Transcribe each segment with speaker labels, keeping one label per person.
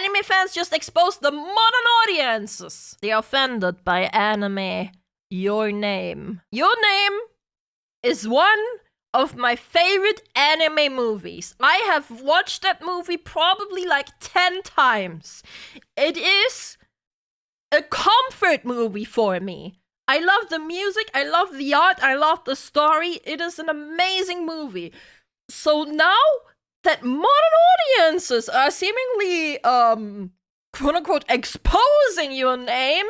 Speaker 1: anime fans just exposed the modern audiences. They're offended by anime. Your Name. Your Name is one of my favorite anime movies. I have watched that movie probably like 10 times. It is a comfort movie for me. I love the music, I love the art, I love the story. It is an amazing movie. So now that modern audiences are seemingly, quote-unquote, exposing Your Name,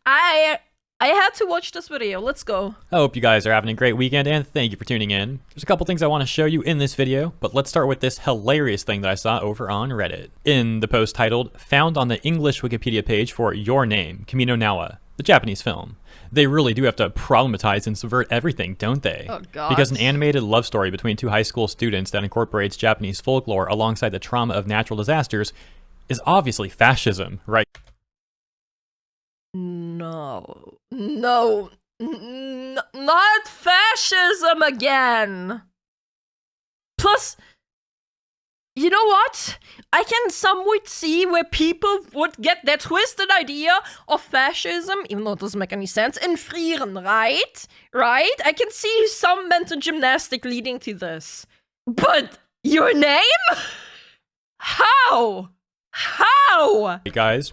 Speaker 1: I had to watch this video. Let's go.
Speaker 2: I hope you guys are having a great weekend, and thank you for tuning in. There's a couple things I want to show you in this video, but let's start with this hilarious thing that I saw over on Reddit. In the post titled, "Found on the English Wikipedia page for Your Name, Kimi no Nawa," the Japanese film. They really do have to problematize and subvert everything, don't they?
Speaker 1: Oh, God.
Speaker 2: Because an animated love story between two high school students that incorporates Japanese folklore alongside the trauma of natural disasters is obviously fascism, right?
Speaker 1: No, not fascism again. Plus, you know what? I can somewhat see where people would get their twisted idea of fascism, even though it doesn't make any sense, in Frieren, right? Right? I can see some mental gymnastic leading to this. But Your Name? How?
Speaker 2: Hey guys.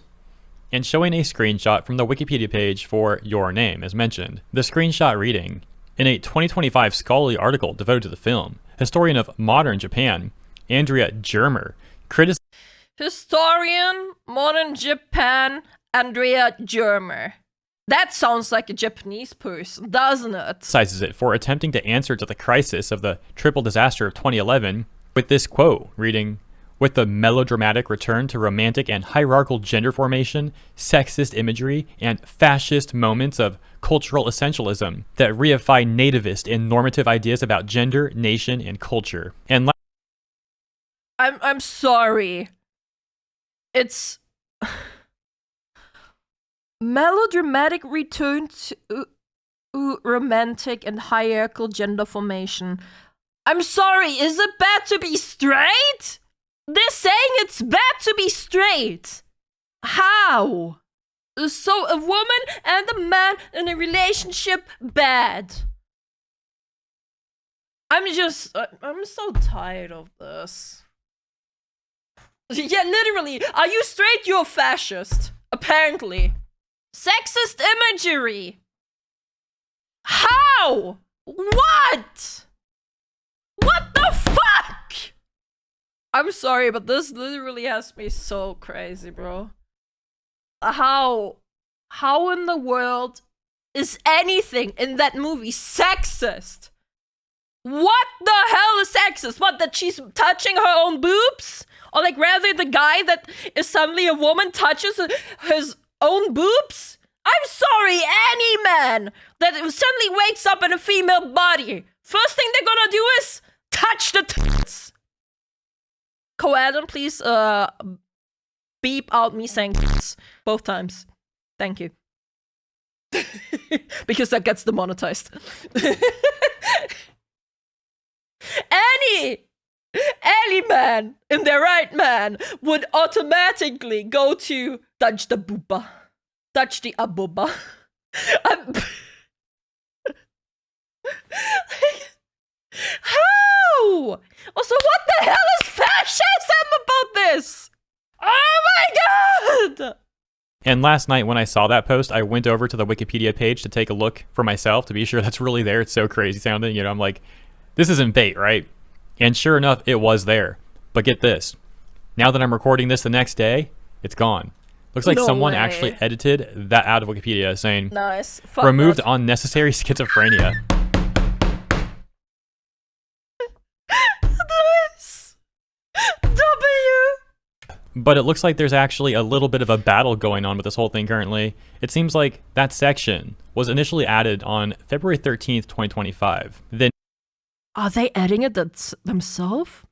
Speaker 2: And showing a screenshot from the Wikipedia page for Your Name, as mentioned. The screenshot reading, in a 2025 scholarly article devoted to the film, historian of modern Japan, Andrea Germer,
Speaker 1: Historian, modern Japan, Andrea Germer. That sounds like a Japanese person, doesn't it?
Speaker 2: criticizes it for attempting to answer to the crisis of the triple disaster of 2011 with this quote, reading, "With the melodramatic return to romantic and hierarchical gender formation, sexist imagery, and fascist moments of cultural essentialism that reify nativist and normative ideas about gender, nation, and culture." And
Speaker 1: I'm sorry. It's melodramatic return to romantic and hierarchical gender formation. I'm sorry, is it bad to be straight? They're saying it's bad to be straight. How? So a woman and a man in a relationship bad? I'm so tired of this. Yeah, literally. Are you straight? You're a fascist. Apparently. Sexist imagery. How? What? What the fuck? I'm sorry, but this literally has me so crazy, bro. How in the world is anything in that movie sexist? What the hell is sexist? What, that she's touching her own boobs? Or like rather the guy that is suddenly a woman touches his own boobs? I'm sorry, any man that suddenly wakes up in a female body, first thing they're gonna do is touch the tits. KoAlan, please beep out me saying tits both times. Thank you. Because that gets demonetized. Any man in their right man would automatically go to touch the booba. Touch the abooba. How? Also, what the hell is fascism about this? Oh my god!
Speaker 2: And last night when I saw that post, I went over to the Wikipedia page to take a look for myself to be sure that's really there. It's so crazy sounding. You know, I'm like, this isn't bait, right? And sure enough, it was there. But get this. Now that I'm recording this the next day, it's gone. Looks like
Speaker 1: No
Speaker 2: someone
Speaker 1: way.
Speaker 2: actually edited that out of Wikipedia saying,
Speaker 1: Nice. Fuck
Speaker 2: removed
Speaker 1: that.
Speaker 2: unnecessary schizophrenia.
Speaker 1: Nice. W.
Speaker 2: But it looks like there's actually a little bit of a battle going on with this whole thing currently. It seems like that section was initially added on February 13th, 2025. Then
Speaker 1: Are they adding it themselves?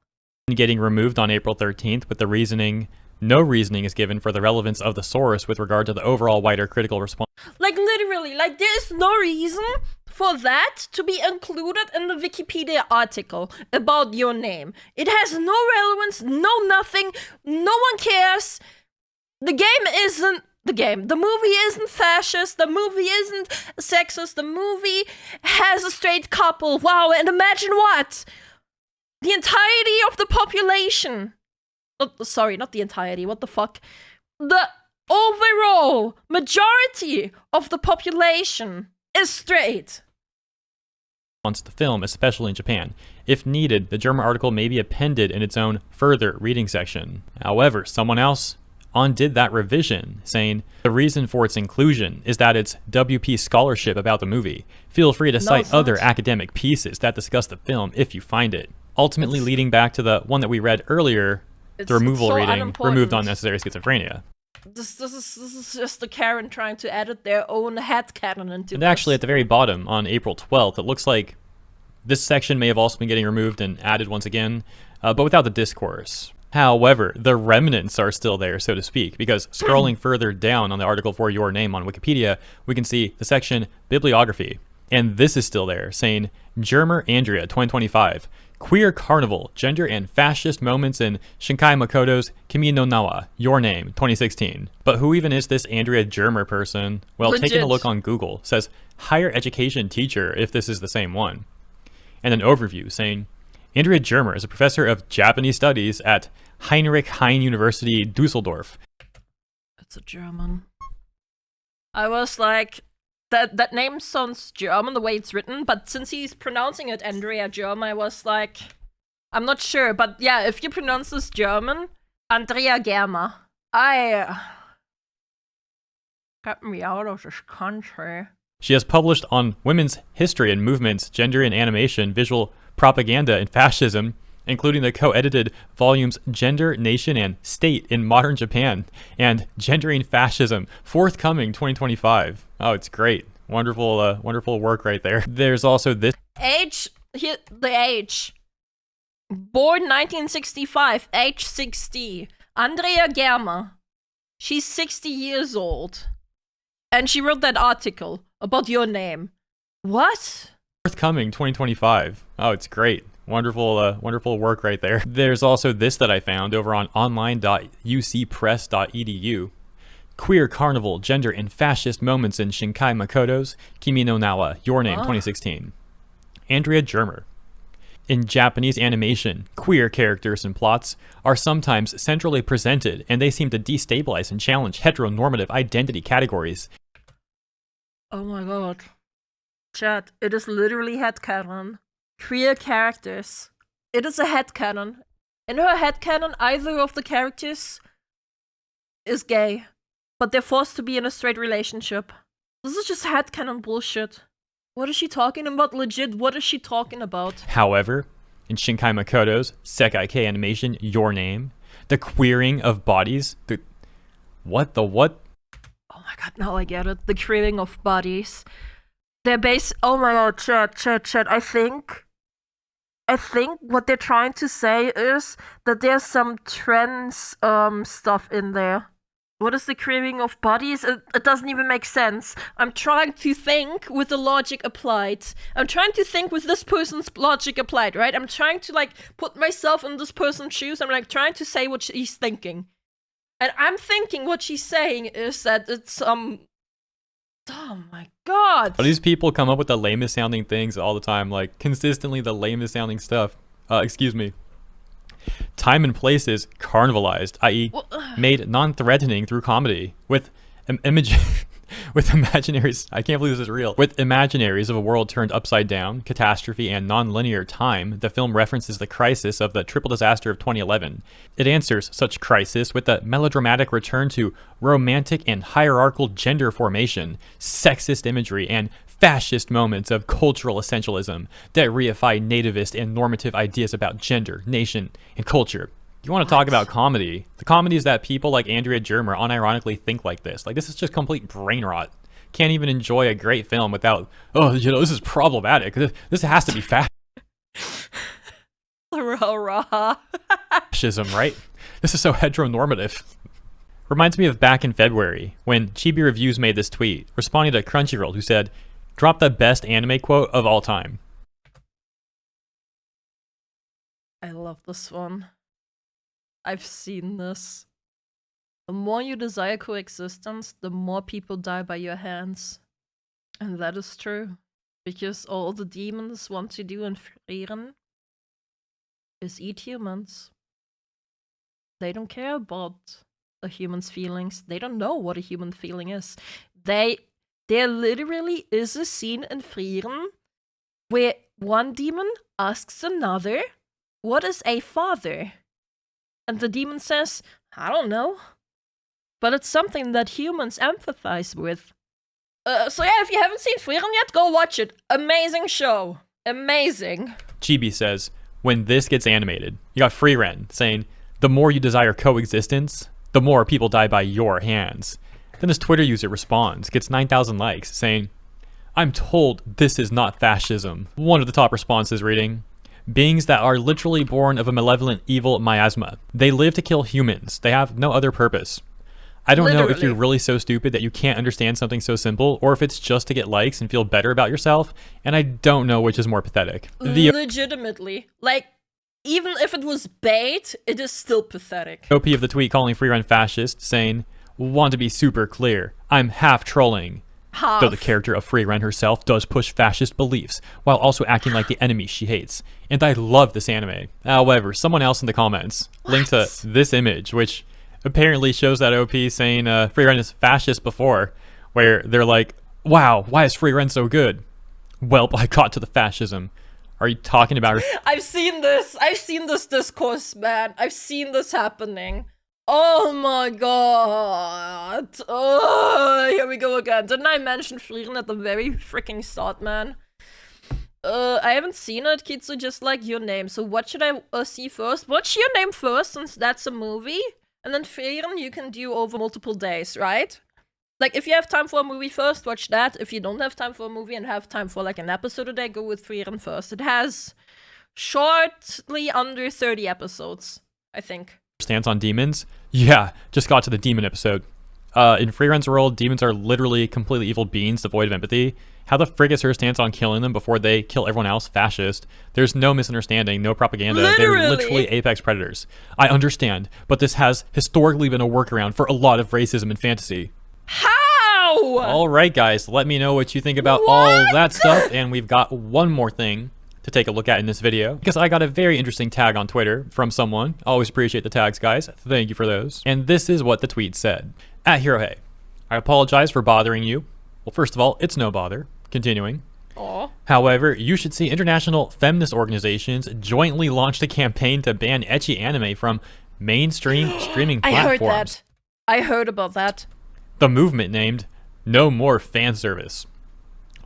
Speaker 2: getting removed on April 13th with the reasoning, no reasoning is given for the relevance of the source with regard to the overall wider critical response.
Speaker 1: Like literally, like there's no reason for that to be included in the Wikipedia article about Your Name. It has no relevance, no nothing, no one cares. The game isn't the game. The movie isn't fascist. The movie isn't sexist. The movie has a straight couple. Wow, and imagine what? The entirety of the population. Oh, sorry, not the entirety. What the fuck? The overall majority of the population is straight.
Speaker 2: Wants the film, especially in Japan. If needed, the German article may be appended in its own further reading section. However, someone else undid that revision, saying the reason for its inclusion is that it's WP scholarship about the movie. Feel free to cite other academic pieces that discuss the film if you find it. Ultimately leading back to the one that we read earlier, the removal reading, removed unnecessary schizophrenia.
Speaker 1: This is just the Karen trying to edit their own headcanon into
Speaker 2: And actually at the very bottom, on April 12th, it looks like this section may have also been getting removed and added once again, but without the discourse. However, the remnants are still there, so to speak, because scrolling further down on the article for your name on Wikipedia, we can see the section Bibliography. And this is still there, saying, Germer Andrea 2025, Queer Carnival, Gender and Fascist Moments in Shinkai Makoto's Kimi no Nawa, Your Name, 2016. But who even is this Andrea Germer person? Well,
Speaker 1: Legit.
Speaker 2: taking a look on Google, says higher education teacher, if this is the same one. And an overview saying, Andrea Germer is a professor of Japanese studies at Heinrich Heine University, Dusseldorf.
Speaker 1: It's a German. I was like, that name sounds German the way it's written, but since he's pronouncing it Andrea Germer, I was like, I'm not sure, but yeah, if you pronounce this German, Andrea Germer. Get me out of this country.
Speaker 2: She has published on women's history and movements, gender and animation, visual propaganda, and fascism, including the co-edited volumes Gender, Nation, and State in Modern Japan and Gendering Fascism, forthcoming 2025. Oh, it's great. Wonderful, wonderful work right there. There's also this.
Speaker 1: Age, here, the age. Born 1965, age 60. Andrea Germer. She's 60 years old. And she wrote that article about your name. What?
Speaker 2: Forthcoming 2025. Oh, it's great. Wonderful, wonderful work right there. There's also this that I found over on online.ucpress.edu. Queer Carnival, Gender and Fascist Moments in Shinkai Makoto's Kimi no Nawa, Your Name, 2016. Andrea Germer. In Japanese animation, queer characters and plots are sometimes centrally presented, and they seem to destabilize and challenge heteronormative identity categories.
Speaker 1: Oh my god. Chat, it is literally headcanon. Queer characters. It is a headcanon. In her headcanon, either of the characters is gay, but they're forced to be in a straight relationship. This is just headcanon bullshit. What is she talking about? Legit, what is she talking about?
Speaker 2: However, in Shinkai Makoto's Sekai K animation, Your Name, the queering of bodies, what? Oh
Speaker 1: my god, now I get it. The queering of bodies. They're oh my god, chat. I think what they're trying to say is that there's some trans stuff in there. What is the queering of bodies? It doesn't even make sense. I'm trying to think with the logic applied. I'm trying to think with this person's logic applied, right? I'm trying to like put myself in this person's shoes. I'm like trying to say what she's thinking. And I'm thinking what she's saying is that it's oh my god.
Speaker 2: These people come up with the lamest sounding things all the time, like consistently the lamest sounding stuff. Excuse me. Time and place is carnivalized, i.e. made non-threatening through comedy, with with imaginaries. I can't believe this is real. With imaginaries of a world turned upside down, catastrophe, and non-linear time, the film references the crisis of the triple disaster of 2011. It answers such crisis with a melodramatic return to romantic and hierarchical gender formation, sexist imagery, and fascist moments of cultural essentialism that reify nativist and normative ideas about gender, nation, and culture. You want to talk about comedy? The comedy is that people like Andrea Germer unironically think like this. Like, this is just complete brain rot. Can't even enjoy a great film without, this is problematic. This has to be fascism, right? This is so heteronormative. Reminds me of back in February, when Chibi Reviews made this tweet, responding to Crunchyroll, who said, "Drop the best anime quote of all time."
Speaker 1: I love this one. I've seen this. The more you desire coexistence, the more people die by your hands. And that is true. Because all the demons want to do in Frieren is eat humans. They don't care about a human's feelings. They don't know what a human feeling is. There literally is a scene in Frieren where one demon asks another, what is a father? And the demon says, I don't know. But it's something that humans empathize with. So yeah, if you haven't seen Frieren yet, go watch it. Amazing show. Amazing.
Speaker 2: Chibi says, when this gets animated, you got Frieren saying, the more you desire coexistence, the more people die by your hands. Then this Twitter user responds, gets 9,000 likes, saying, I'm told this is not fascism. One of the top responses reading, beings that are literally born of a malevolent evil miasma. They live to kill humans. They have no other purpose. I don't know if you're really so stupid that you can't understand something so simple, or if it's just to get likes and feel better about yourself, and I don't know which is more pathetic.
Speaker 1: Legitimately. Like, even if it was bait, it is still pathetic.
Speaker 2: OP of the tweet calling Frieren fascist, saying, want to be super clear, I'm half trolling.
Speaker 1: Half.
Speaker 2: Though the character of Frieren herself does push fascist beliefs, while also acting like the enemy she hates. And I love this anime. However, someone else in the comments linked to this image, which apparently shows that OP saying Frieren is fascist before, where they're like, wow, why is Frieren so good? Well, I got to the fascism. Are you talking about her?
Speaker 1: I've seen this discourse, man. I've seen this happening. Oh my god. Oh, here we go again. Didn't I mention Frieren at the very freaking start, man? I haven't seen it, Kitsu, just like your name. So what should I see first? What's your name first, since that's a movie? And then Frieren you can do over multiple days, right? Like, if you have time for a movie first, watch that. If you don't have time for a movie and have time for, like, an episode a day, go with Frieren first. It has shortly under 30 episodes, I think.
Speaker 2: Stance on demons? Yeah, just got to the demon episode. In Frieren's world, demons are literally completely evil beings devoid of empathy. How the frick is her stance on killing them before they kill everyone else fascist? There's no misunderstanding, no propaganda.
Speaker 1: Literally.
Speaker 2: They're literally apex predators. I understand, but this has historically been a workaround for a lot of racism and fantasy.
Speaker 1: How?
Speaker 2: All right, guys, let me know what you think about all that stuff. And we've got one more thing to take a look at in this video, because I got a very interesting tag on Twitter from someone. Always appreciate the tags, guys. Thank you for those. And this is what the tweet said. At HeroHey, I apologize for bothering you. Well, first of all, it's no bother. Continuing.
Speaker 1: Aww.
Speaker 2: However, you should see international feminist organizations jointly launched a campaign to ban ecchi anime from mainstream streaming platforms.
Speaker 1: I heard that. I heard about that.
Speaker 2: The movement named No More Fan Service.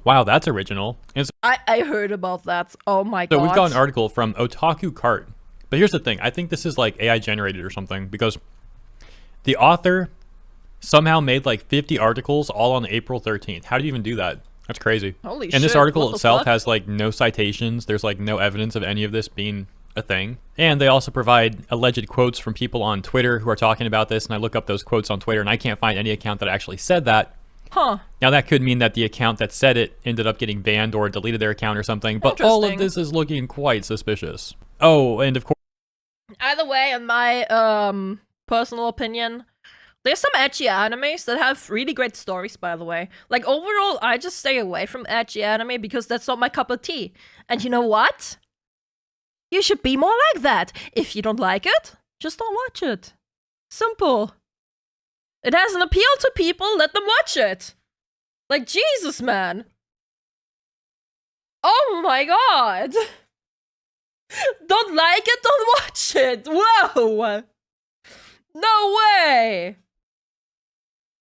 Speaker 2: Wow, that's original. And so
Speaker 1: I heard about that. Oh my god.
Speaker 2: we've got an article from Otaku Cart. But here's the thing. I think this is like AI generated or something, because the author somehow made like 50 articles all on April 13th. How do you even do that? That's crazy.
Speaker 1: Holy shit.
Speaker 2: And this article
Speaker 1: what the
Speaker 2: itself
Speaker 1: fuck?
Speaker 2: has like no citations. There's like no evidence of any of this being a thing. And they also provide alleged quotes from people on Twitter who are talking about this. And I look up those quotes on Twitter and I can't find any account that actually said that.
Speaker 1: Huh.
Speaker 2: Now that could mean that the account that said it ended up getting banned or deleted their account or something. But all of this is looking quite suspicious. Oh, and of course.
Speaker 1: Either way, in my personal opinion, there's some ecchi animes that have really great stories, by the way. Like, overall, I just stay away from ecchi anime because that's not my cup of tea. And you know what? You should be more like that. If you don't like it, just don't watch it. Simple. It has an appeal to people, let them watch it. Like, Jesus, man. Oh my god. Don't like it, don't watch it. Whoa. No way.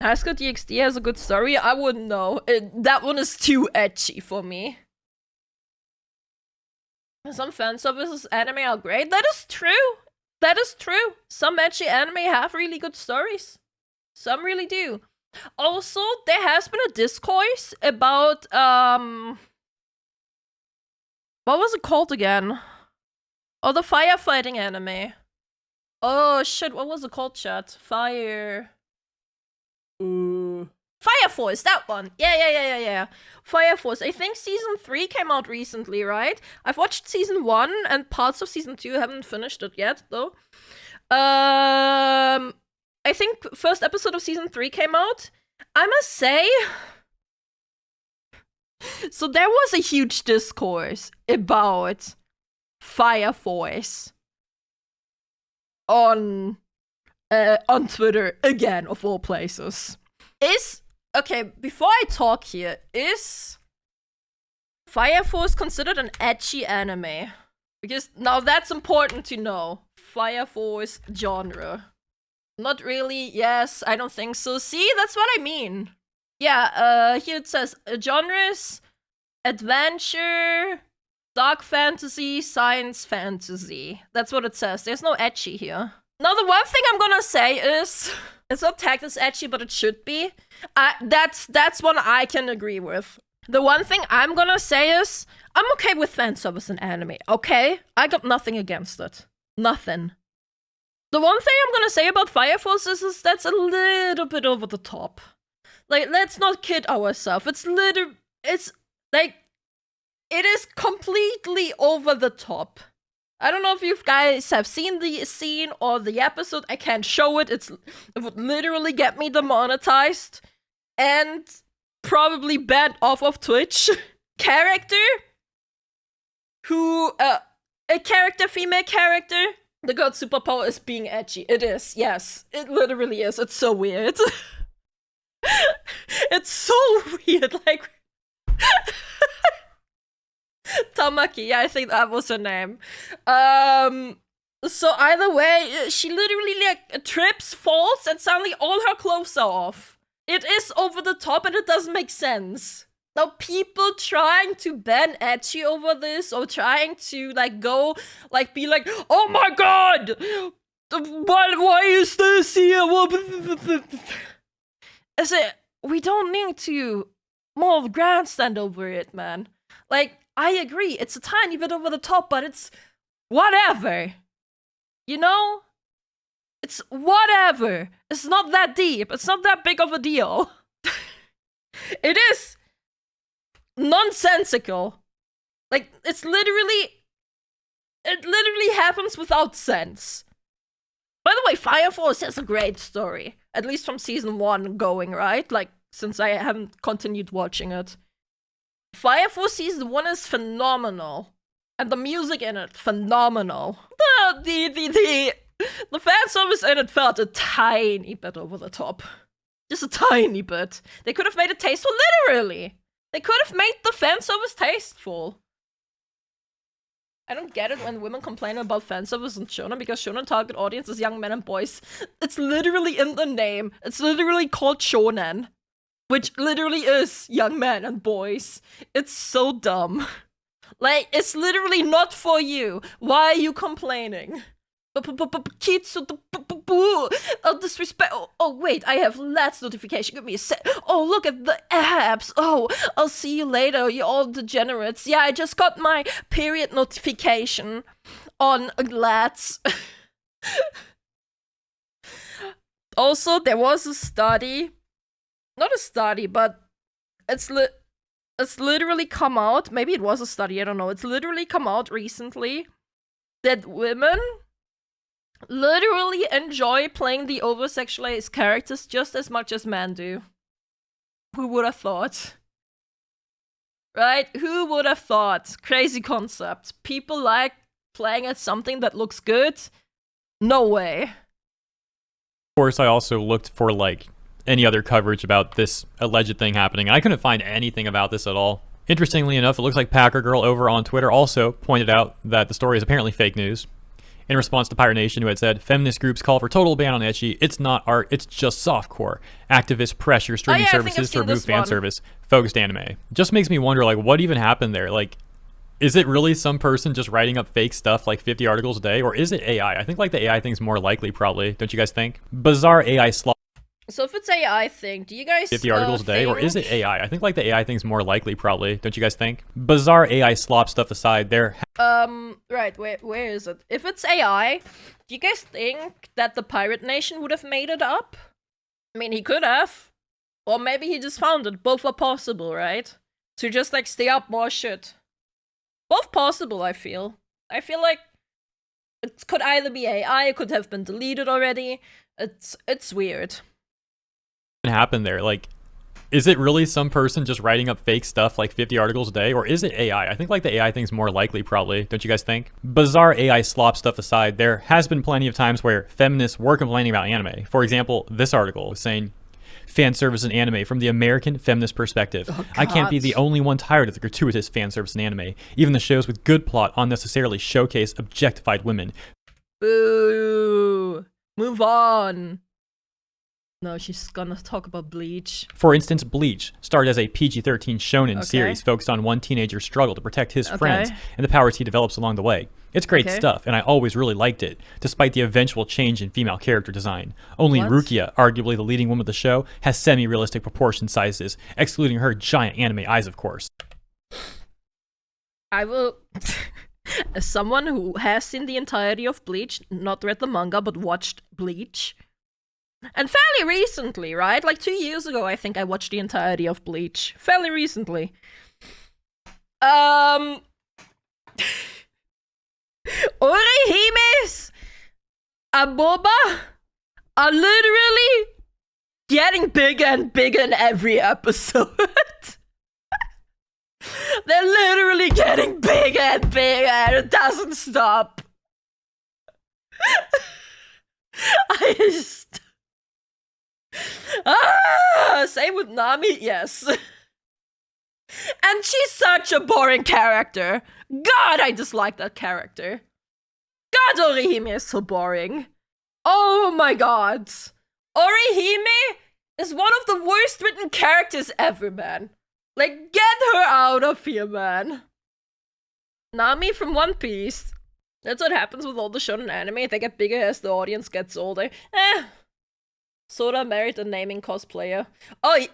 Speaker 1: High School DxD has a good story? I wouldn't know. That one is too ecchi for me. Some fan services anime are great. That is true. That is true. Some ecchi anime have really good stories. Some really do. Also, there has been a discourse about, what was it called again? Oh, the firefighting anime. Oh, shit, what was it called, chat? Fire Force, that one. Yeah. Fire Force. I think season 3 came out recently, right? I've watched season 1 and parts of season 2. Haven't finished it yet, though. I think first episode of season 3 came out. I must say, so there was a huge discourse about Fire Force on Twitter, again, of all places. Okay, before I talk here, is Fire Force considered an ecchi anime? Because now that's important to know. Fire Force genre. Not really, yes, I don't think so. See, that's what I mean. Yeah, here it says genres, adventure, dark fantasy, science fantasy. That's what it says. There's no ecchi here. Now, the one thing I'm gonna say is, it's not tagged as ecchi, but it should be. That's one I can agree with. The one thing I'm gonna say is, I'm okay with fan service in anime, okay? I got nothing against it. Nothing. The one thing I'm gonna say about Fire Force is that's a little bit over the top. Like, let's not kid ourselves. It's like, it is completely over the top. I don't know if you guys have seen the scene or the episode. I can't show it. It would literally get me demonetized and probably banned off of Twitch. Character who, female character. The girl's superpower is being ecchi. It is, yes. It literally is. It's so weird. It's so weird, like... Tamaki, yeah, I think that was her name. So either way, she literally, like, trips, falls, and suddenly all her clothes are off. It is over the top and it doesn't make sense. Now, people trying to ban ecchi over this, or trying to, like, go, like, be like, oh my god! Why is this here? I said, we don't need to more grandstand over it, man. Like, I agree, it's a tiny bit over the top, but it's whatever. You know? It's whatever. It's not that deep. It's not that big of a deal. It is nonsensical. Like, it literally happens without sense. By the way, Fire Force has a great story. At least from season 1 going, right? Like, since I haven't continued watching it. Fire Force season 1 is phenomenal. And the music in it, phenomenal. The fan service in it felt a tiny bit over the top. Just a tiny bit. They could have made it tasteful, literally. They could have made the fan service tasteful. I don't get it when women complain about fan service in shonen, because shonen target audience is young men and boys. It's literally in the name. It's literally called shonen, which literally is young men and boys. It's so dumb. Like, it's literally not for you. Why are you complaining? Disrespect. Oh, wait, I have Let's notification. Give me a sec. Oh, look at the apps. Oh, I'll see you later, you all degenerates. Yeah, I just got my period notification on Let's. Also, there was a study. Not a study, but it's literally come out. Maybe it was a study, I don't know. It's literally come out recently that women literally enjoy playing the over-sexualized characters just as much as men do. Who would have thought? Right? Who would have thought? Crazy concept. People like playing at something that looks good? No way.
Speaker 2: Of course, I also looked for, like, any other coverage about this alleged thing happening. I couldn't find anything about this at all. Interestingly enough, it looks like Packer Girl over on Twitter also pointed out that the story is apparently fake news. In response to Pirate Nation, who had said, feminist groups call for total ban on ecchi. It's not art, it's just softcore. Activists pressure streaming services to remove fan service. Focused anime. Just makes me wonder, like, what even happened there? Like, is it really some person just writing up fake stuff, like 50 articles a day? Or is it AI? I think, like, the AI thing's more likely, probably. Don't you guys think? Bizarre AI slop.
Speaker 1: So if it's AI thing, do you guys
Speaker 2: 50 articles a day, or is it AI? I think, like, the AI thing's more likely, probably. Don't you guys think? Bizarre AI slop stuff aside, there.
Speaker 1: Right, where is it? If it's AI, do you guys think that the Pirate Nation would have made it up? I mean, he could have. Or maybe he just found it. Both are possible, right? To just, like, stay up more shit. Both possible, I feel. I feel like it could either be AI, it could have been deleted already. It's weird.
Speaker 2: What happened there? Like, is it really some person just writing up fake stuff like 50 articles a day, or is it AI? I think like the AI thing's more likely, probably. Don't you guys think? Bizarre AI slop stuff aside, there has been plenty of times where feminists were complaining about anime. For example, this article saying, fan service in anime from the American feminist perspective.
Speaker 1: Oh,
Speaker 2: I can't be the only one tired of the gratuitous fan service in anime. Even the shows with good plot unnecessarily showcase objectified women.
Speaker 1: Boo! Move on. No, she's gonna talk about Bleach.
Speaker 2: For instance, Bleach started as a PG-13 shonen
Speaker 1: Okay.
Speaker 2: series focused on one teenager's struggle to protect his friends and the powers he develops along the way. It's great stuff, and I always really liked it, despite the eventual change in female character design. Only
Speaker 1: What?
Speaker 2: Rukia, arguably the leading woman of the show, has semi-realistic proportion sizes, excluding her giant anime eyes, of course.
Speaker 1: I will... As someone who has seen the entirety of Bleach, not read the manga, but watched Bleach... And fairly recently, right? Like 2 years ago, I think I watched the entirety of Bleach. Fairly recently. Orihime's Aboba are literally getting bigger and bigger in every episode. They're literally getting bigger and bigger and it doesn't stop. I just... same with Nami, yes. And she's such a boring character. God, I dislike that character. God, Orihime is so boring. Oh my god. Orihime is one of the worst written characters ever, man. Like, get her out of here, man. Nami from One Piece. That's what happens with all the shonen anime. They get bigger as the audience gets older. Soda married a naming cosplayer. Oh,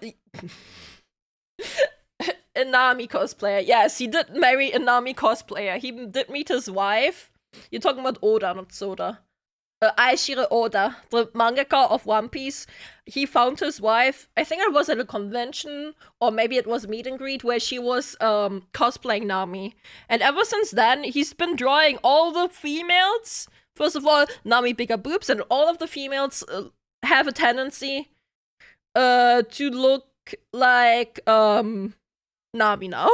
Speaker 1: a Nami cosplayer. Yes, he did marry a Nami cosplayer. He did meet his wife. You're talking about Oda, not Soda. Aishiro Oda, the mangaka of One Piece. He found his wife, I think it was at a convention, or maybe it was a meet and greet, where she was cosplaying Nami. And ever since then, he's been drawing all the females. First of all, Nami bigger boobs, and all of the females have a tendency to look like Nami now.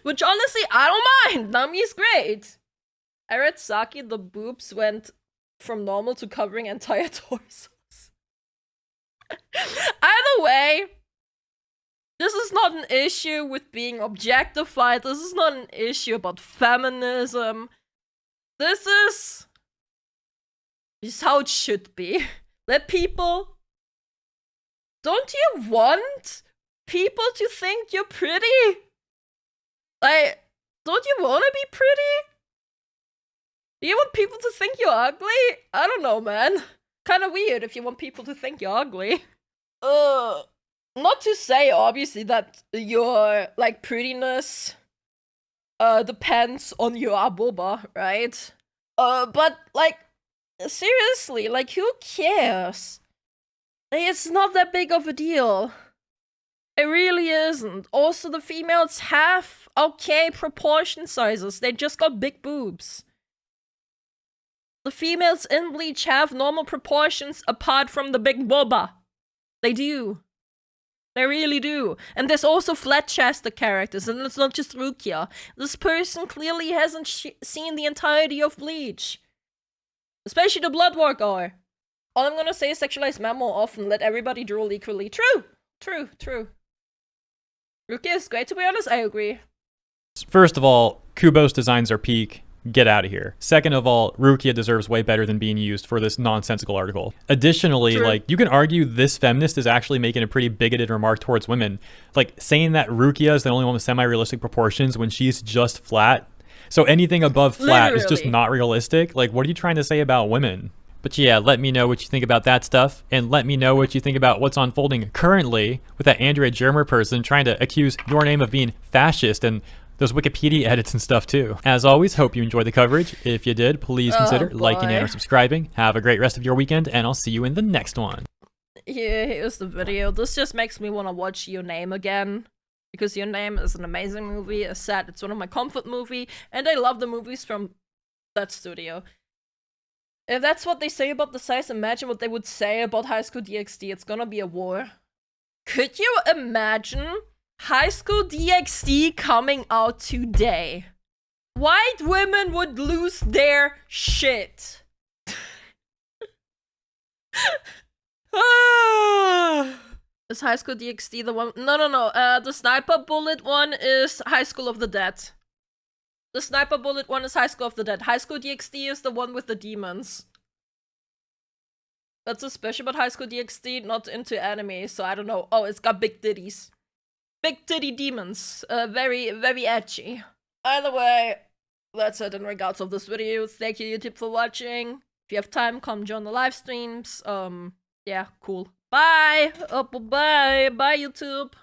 Speaker 1: Which honestly, I don't mind. Nami is great. I read Saki, the boobs went from normal to covering entire torsos. Either way, this is not an issue with being objectified. This is not an issue about feminism. This is how it should be. Let people... Don't you want people to think you're pretty? Like, don't you want to be pretty? Do you want people to think you're ugly? I don't know, man. Kind of weird if you want people to think you're ugly. Not to say, obviously, that your, like, prettiness depends on your aboba, right? But, like, seriously, like, who cares? It's not that big of a deal. It really isn't. Also, the females have okay proportion sizes. They just got big boobs. The females in Bleach have normal proportions apart from the big boba. They do. They really do. And there's also flat-chested characters, and it's not just Rukia. This person clearly hasn't seen the entirety of Bleach. Especially the Blood War guy. All I'm gonna say is sexualize men more often, let everybody drool equally. True! True, true. Rukia is great, to be honest, I agree.
Speaker 2: First of all, Kubo's designs are peak. Get out of here. Second of all, Rukia deserves way better than being used for this nonsensical article. Additionally,
Speaker 1: True.
Speaker 2: like, you can argue this feminist is actually making a pretty bigoted remark towards women. Like, saying that Rukia is the only one with semi-realistic proportions when she's just flat. So anything above flat is just
Speaker 1: Literally.
Speaker 2: not realistic. Like, what are you trying to say about women? But yeah, let me know what you think about that stuff, and let me know what you think about what's unfolding currently with that Andrea Germer person trying to accuse Your Name of being fascist and those Wikipedia edits and stuff too. As always, hope you enjoyed the coverage. If you did, please consider liking and or subscribing. Have a great rest of your weekend, and I'll see you in the next one.
Speaker 1: Here's the video. This just makes me want to watch Your Name again. Because Your Name is an amazing movie. As said, it's one of my comfort movie. And I love the movies from that studio. If that's what they say about the size, imagine what they would say about High School DxD. It's gonna be a war. Could you imagine High School DxD coming out today? White women would lose their shit. Is High School DxD the one? No. The Sniper Bullet one is High School of the Dead. The Sniper Bullet one is High School of the Dead. High School DxD is the one with the demons. That's suspicious about High School DxD, not into anime, so I don't know. Oh, it's got big titties. Big titty demons. Very, very edgy. Either way, that's it in regards of this video. Thank you, YouTube, for watching. If you have time, come join the live streams. Yeah, cool. Bye! Bye! Bye, YouTube!